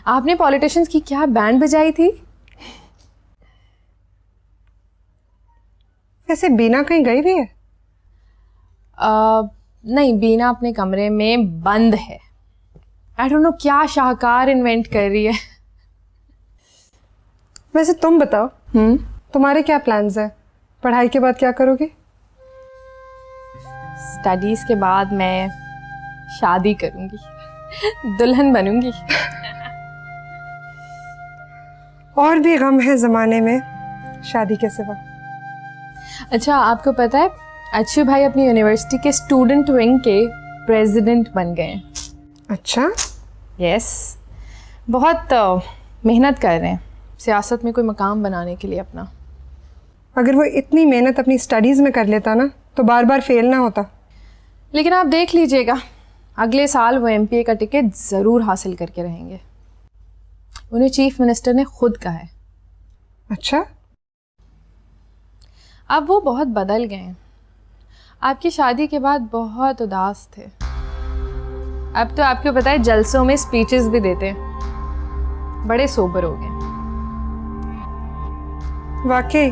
आपने पॉलिटिशियंस की क्या बैंड बजाई थी? वैसे बीना कहीं गई भी है? नहीं, बीना अपने कमरे में बंद है। आई डोंट नो क्या शाहकार इन्वेंट कर रही है। वैसे तुम बताओ, तुम्हारे क्या प्लान्स है? पढ़ाई के बाद क्या करोगे? स्टडीज के बाद मैं शादी करूंगी, दुल्हन बनूंगी। और भी गम है जमाने में शादी के सिवा। अच्छा, आपको पता है अच्छू भाई अपनी यूनिवर्सिटी के स्टूडेंट विंग के प्रेसिडेंट बन गए हैं। अच्छा, यस, बहुत मेहनत कर रहे हैं सियासत में कोई मकाम बनाने के लिए अपना। अगर वो इतनी मेहनत अपनी स्टडीज में कर लेता ना तो बार बार फेल ना होता। लेकिन आप देख लीजिएगा, अगले साल वो एमपीए का टिकट ज़रूर हासिल करके रहेंगे। उन्हें चीफ मिनिस्टर ने खुद कहा है। अच्छा, अब वो बहुत बदल गए हैं। आपकी शादी के बाद बहुत उदास थे। अब तो आपको पता है जलसों में स्पीचेस भी देते हैं। बड़े सोबर हो गए। वाकई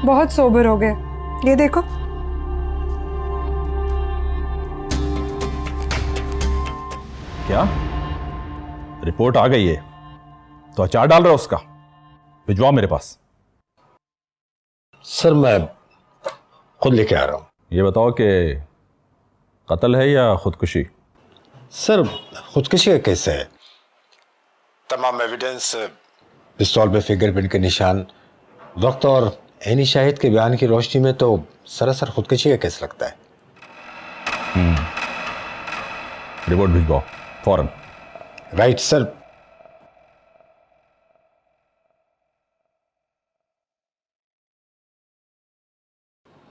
बहुत सोबर हो गए। ये देखो, क्या रिपोर्ट आ गई है? तो अचार डाल रहा है उसका? भिजवाओ मेरे पास। सर मैं खुद लेके आ रहा हूँ। ये बताओ कि कत्ल है या खुदकुशी? सर खुदकुशी का केस है। तमाम एविडेंस, पिस्तौल पे फिंगरप्रिंट के निशान, वक्त और ऐनी शाहिद के बयान की रोशनी में तो सरासर खुदकुशी का केस लगता है। रिपोर्ट भिजवाओ फौरन। Right sir.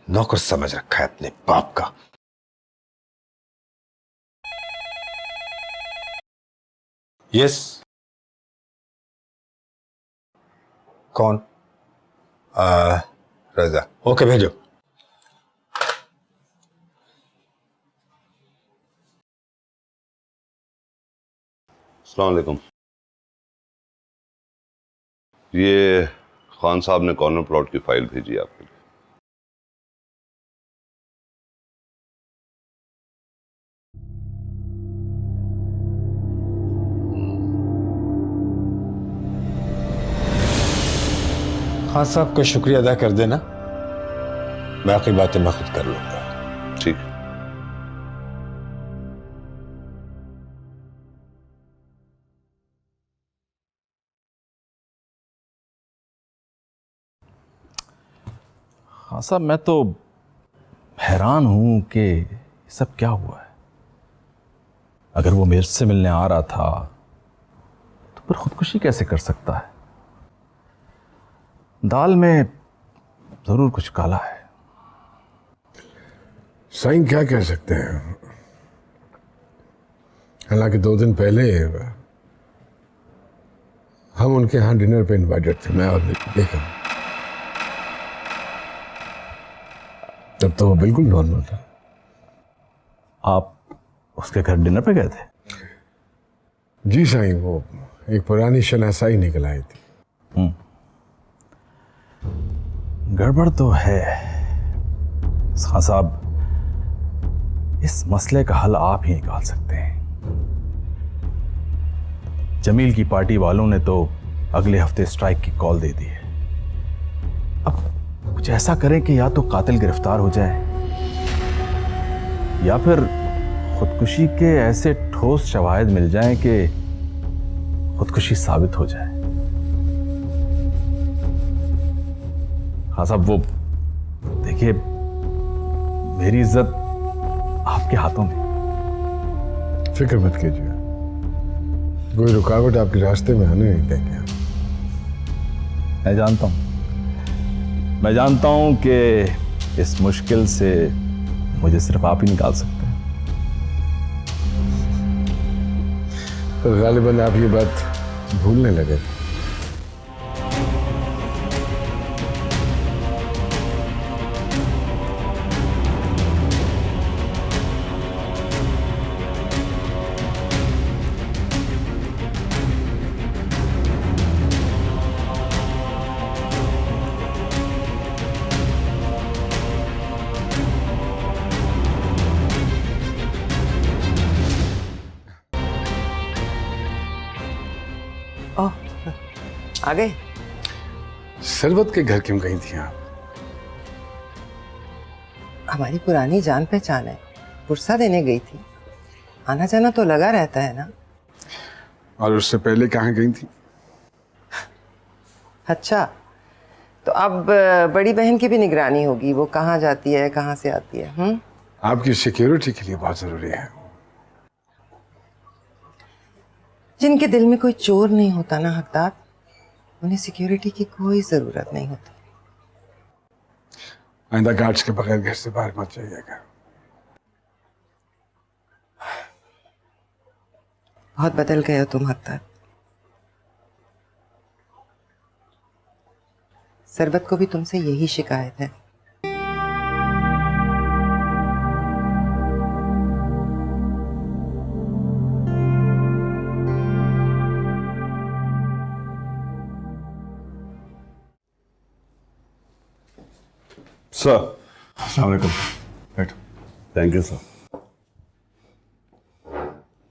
नौकर समझ रखा है अपने बाप का। यस। कौन? रजा। ओके भेजो। अस्सलाम वालेकुम। ये खान साहब ने कॉर्नर प्लॉट की फाइल भेजी आपके लिए। खान साहब का शुक्रिया अदा कर देना, बाकी बातें मैं खुद कर लूंगा। ठीक। हाँ साहब, मैं तो हैरान हूं कि ये सब क्या हुआ है। अगर वो मेरे से मिलने आ रहा था तो फिर खुदकुशी कैसे कर सकता है? दाल में जरूर कुछ काला है। साईं क्या कह सकते हैं। हालांकि 2 दिन पहले हम उनके यहाँ डिनर पे इनवाइटेड थे, मैं और बेगम। तब तो वो बिल्कुल नॉर्मल था। आप उसके घर डिनर पे गए थे? जी साईं, वो एक पुरानी शनासाई निकल आई थी। गड़बड़ तो है। खान साहब, इस मसले का हल आप ही निकाल सकते हैं। जमील की पार्टी वालों ने तो अगले हफ्ते स्ट्राइक की कॉल दे दी है। अब कुछ ऐसा करें कि या तो कातिल गिरफ्तार हो जाए या फिर खुदकुशी के ऐसे ठोस शवाहिद मिल जाएं कि खुदकुशी साबित हो जाए। हाँ साहब, वो देखिए, मेरी इज्जत आपके हाथों में। फिक्र मत कीजिए, कोई रुकावट आपके रास्ते में आने नहीं देंगे। मैं जानता हूं कि इस मुश्किल से मुझे सिर्फ आप ही निकाल सकते हैं। पर गालिबन आप ये बात भूलने लगे थे। ओह, आ गए। सरवत के घर क्यों गई थी आप? हमारी पुरानी जान पहचान है, पुरसा देने गई थी। आना जाना तो लगा रहता है ना। और उससे पहले कहाँ गई थी? अच्छा, तो अब बड़ी बहन की भी निगरानी होगी, वो कहाँ जाती है, कहाँ से आती है। आपकी सिक्योरिटी के लिए बहुत जरूरी है। जिनके दिल में कोई चोर नहीं होता ना हकदार, उन्हें सिक्योरिटी की कोई जरूरत नहीं होती। आइंदा गार्ड्स के बगैर घर से बाहर मत जाइएगा। बहुत बदल गए हो तुम हकदार। सरबत को भी तुमसे यही शिकायत है। सर अस्सलाम वालेकुम। बैठो। Thank you sir.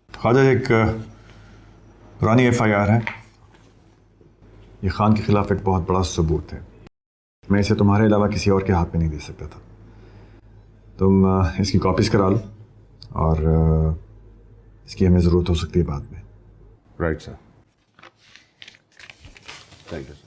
ख्वाजा, एक पुरानी FIR है। ये खान के खिलाफ एक बहुत बड़ा सबूत है। मैं इसे तुम्हारे अलावा किसी और के हाथ में नहीं दे सकता था। तुम इसकी कॉपीज करा लो और इसकी हमें ज़रूरत हो सकती है बाद में। Right sir. Thank you sir.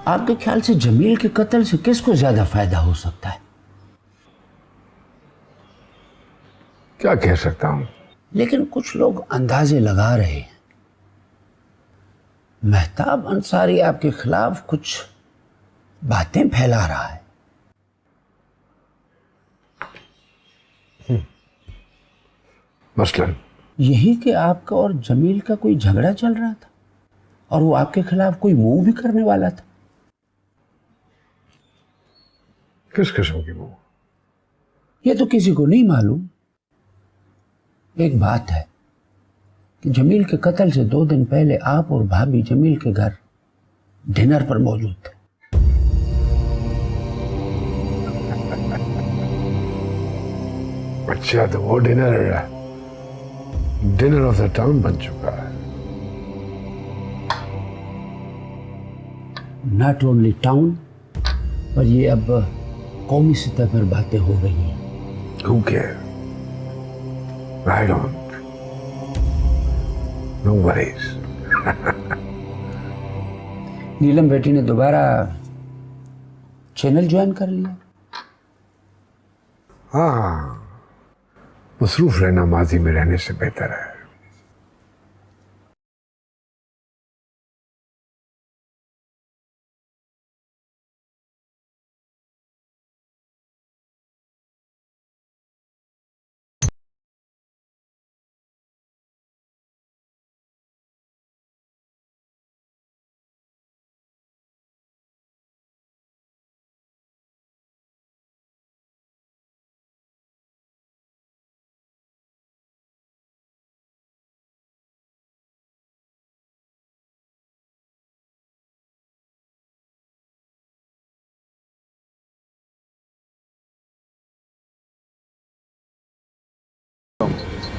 आपके ख्याल से जमील के कत्ल से किसको ज्यादा फायदा हो सकता है? क्या कह सकता हूं, लेकिन कुछ लोग अंदाजे लगा रहे हैं। मेहताब अंसारी आपके खिलाफ कुछ बातें फैला रहा है। मसलन यही कि आपका और जमील का कोई झगड़ा चल रहा था और वो आपके खिलाफ कोई मूव भी करने वाला था। किस किस्म की वो? ये तो किसी को नहीं मालूम। एक बात है कि जमील के कत्ल से 2 दिन पहले आप और भाभी जमील के घर डिनर पर मौजूद थे। अच्छा, तो वो डिनर ऑफ द टाउन बन चुका है। नॉट ओनली टाउन, पर ये अब कौमी सतह पर बातें हो रही हैं। Who cares? I don't. No worries. नीलम बेटी ने दोबारा चैनल ज्वाइन कर लिया। हाँ, मसरूफ रहना माजी में रहने से बेहतर है।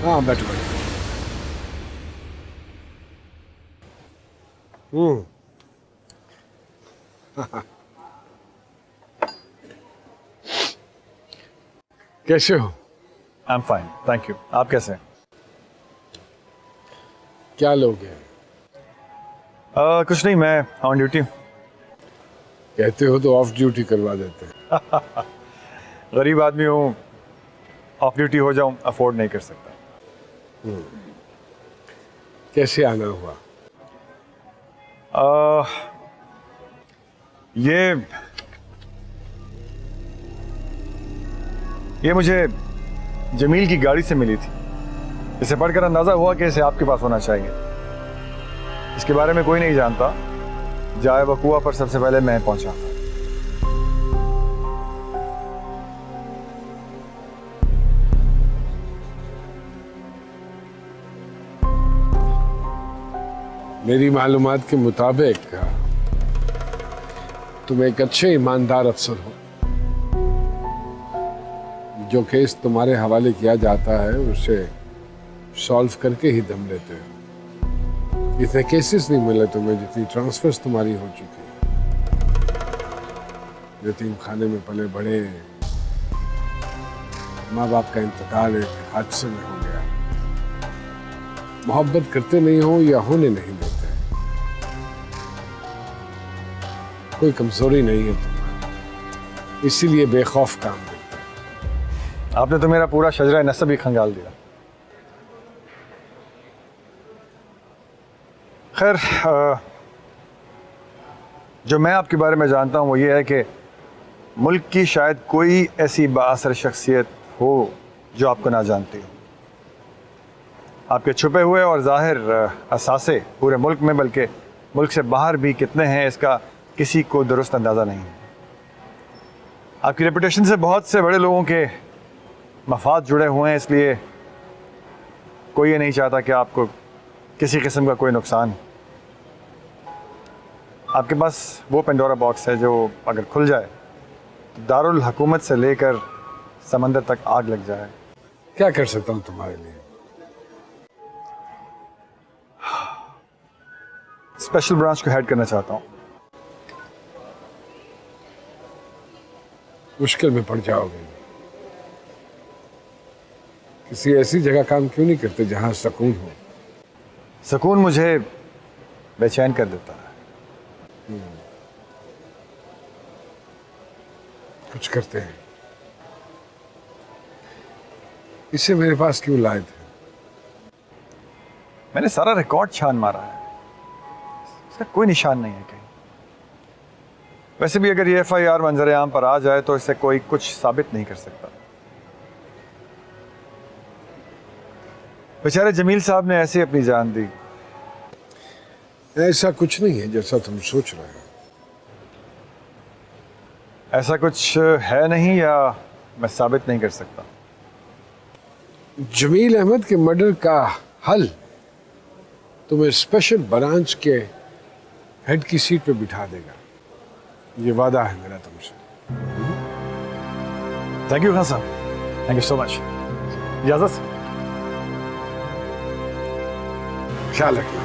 हाँ, बैठो बैठो। कैसे हो? I am fine, thank you. आप कैसे हैं? क्या लोगे? कुछ नहीं, मैं ऑन ड्यूटी हूँ। कहते हो तो ऑफ ड्यूटी करवा देते हैं। गरीब आदमी हूँ, ऑफ ड्यूटी हो जाऊँ अफोर्ड नहीं कर सकता। कैसे आना हुआ? ये मुझे जमील की गाड़ी से मिली थी। इसे पढ़कर अंदाजा हुआ कि इसे आपके पास होना चाहिए। इसके बारे में कोई नहीं जानता। जाए वकुआ पर सबसे पहले मैं पहुंचा। मेरी मालूमात के मुताबिक तुम एक अच्छे ईमानदार अफसर हो। जो केस तुम्हारे हवाले किया जाता है उसे सॉल्व करके ही दम लेते हो। इतने केसेस नहीं मिले तुम्हें जितनी ट्रांसफर्स तुम्हारी हो चुकी है। यतीम खाने में पले बड़े, माँ बाप का इंतकाल एक हादसे में हो गया। मोहब्बत करते नहीं हो या होने नहीं देते। कोई कमजोरी नहीं है तुम्हारी, इसीलिए बेखौफ काम करते हैं। आपने तो मेरा पूरा शजरा नस्ब ही खंगाल दिया। खैर, जो मैं आपके बारे में जानता हूँ वो ये है कि मुल्क की शायद कोई ऐसी बाअसर शख्सियत हो जो आपको ना जानती हो। आपके छुपे हुए और जाहिर असासे पूरे मुल्क में, बल्कि मुल्क से बाहर भी कितने हैं इसका किसी को दुरुस्त अंदाज़ा नहीं है। आपकी रेपुटेशन से बहुत से बड़े लोगों के मफाद जुड़े हुए हैं, इसलिए कोई ये नहीं चाहता कि आपको किसी किस्म का कोई नुकसान हो। आपके पास वो पेंडोरा बॉक्स है जो अगर खुल जाए तो दारुल हुकूमत से लेकर समंदर तक आग लग जाए। क्या कर सकता हूँ तुम्हारे लिए? स्पेशल ब्रांच को हेड करना चाहता हूँ। मुश्किल में पड़ जाओगे। किसी ऐसी जगह काम क्यों नहीं करते जहां सुकून हो? सुकून मुझे बेचैन कर देता है। कुछ करते हैं। इसे मेरे पास क्यों लाए थे? मैंने सारा रिकॉर्ड छान मारा है, इसका कोई निशान नहीं है कहीं। वैसे भी अगर ये FIR मंजर आम पर आ जाए तो इससे कोई कुछ साबित नहीं कर सकता। बेचारे जमील साहब ने ऐसे अपनी जान दी। ऐसा कुछ नहीं है जैसा तुम सोच रहे हो। ऐसा कुछ है नहीं या मैं साबित नहीं कर सकता। जमील अहमद के मर्डर का हल तुम्हें स्पेशल ब्रांच के हेड की सीट पे बिठा देगा। ये वादा है मेरा तुमसे। थैंक यू खान साहब, थैंक यू सो मच। इजाजत। ख्याल रखना।